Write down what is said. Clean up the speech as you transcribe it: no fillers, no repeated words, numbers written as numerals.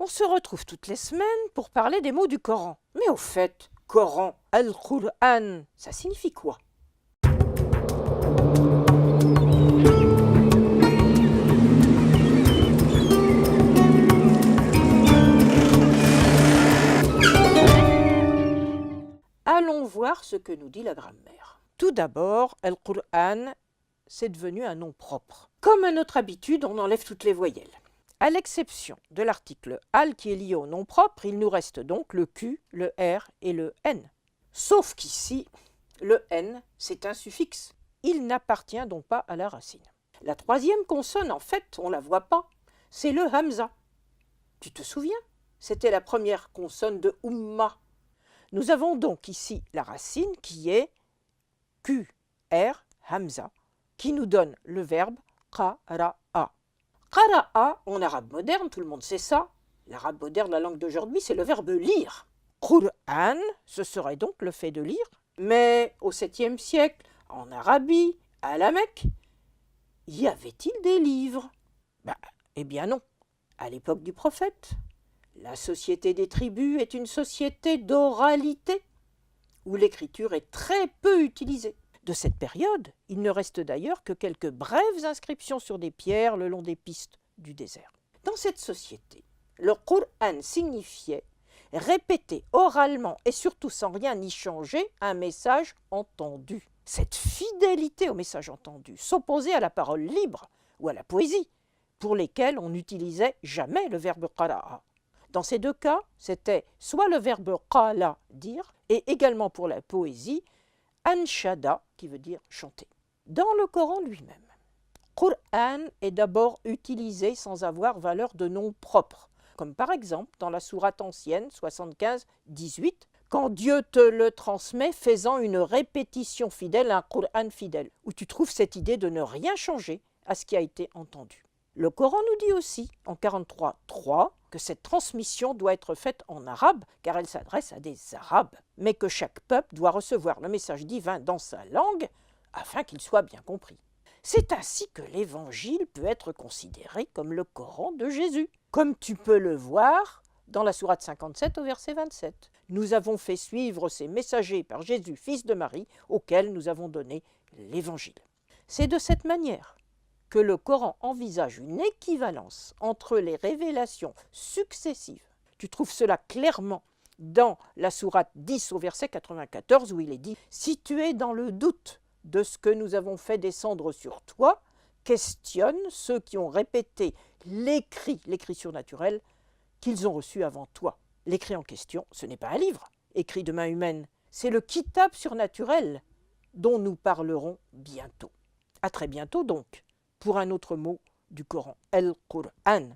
On se retrouve toutes les semaines pour parler des mots du Coran. Mais au fait, Coran, Al-Qur'an, ça signifie quoi? Allons voir ce que nous dit la grammaire. Tout d'abord, Al-Qur'an, c'est devenu un nom propre. Comme à notre habitude, on enlève toutes les voyelles. À l'exception de l'article al qui est lié au nom propre, il nous reste donc le q, le r et le n. Sauf qu'ici, le n, c'est un suffixe. Il n'appartient donc pas à la racine. La troisième consonne, en fait, on ne la voit pas, c'est le hamza. Tu te souviens? C'était la première consonne de umma. Nous avons donc ici la racine qui est q, r, hamza, qui nous donne le verbe qara'a. Qara'a, en arabe moderne, tout le monde sait ça. L'arabe moderne, la langue d'aujourd'hui, c'est le verbe lire. Qur'an, ce serait donc le fait de lire. Mais au 7e siècle, en Arabie, à la Mecque, y avait-il des livres? Eh bien non. À l'époque du prophète, la société des tribus est une société d'oralité, où l'écriture est très peu utilisée. De cette période, il ne reste d'ailleurs que quelques brèves inscriptions sur des pierres le long des pistes du désert. Dans cette société, le Qur'an signifiait répéter oralement et surtout sans rien y changer un message entendu. Cette fidélité au message entendu s'opposait à la parole libre ou à la poésie, pour lesquelles on n'utilisait jamais le verbe qara'a. Dans ces deux cas, c'était soit le verbe qala, dire, et également pour la poésie, anshada, qui veut dire chanter. Dans le Coran lui-même, Qur'an est d'abord utilisé sans avoir valeur de nom propre, comme par exemple dans la sourate ancienne 75-18, quand Dieu te le transmet faisant une répétition fidèle à un Qur'an fidèle, où tu trouves cette idée de ne rien changer à ce qui a été entendu. Le Coran nous dit aussi, en 43.3, que cette transmission doit être faite en arabe, car elle s'adresse à des arabes, mais que chaque peuple doit recevoir le message divin dans sa langue, afin qu'il soit bien compris. C'est ainsi que l'Évangile peut être considéré comme le Coran de Jésus, comme tu peux le voir dans la sourate 57 au verset 27. Nous avons fait suivre ces messagers par Jésus, fils de Marie, auquel nous avons donné l'Évangile. C'est de cette manière que le Coran envisage une équivalence entre les révélations successives. Tu trouves cela clairement dans la sourate 10 au verset 94 où il est dit « Si tu es dans le doute de ce que nous avons fait descendre sur toi, questionne ceux qui ont répété l'écrit surnaturel qu'ils ont reçu avant toi. » L'écrit en question, ce n'est pas un livre écrit de main humaine, c'est le kitab surnaturel dont nous parlerons bientôt. À très bientôt donc, pour un autre mot du Coran, Al-Qur'an.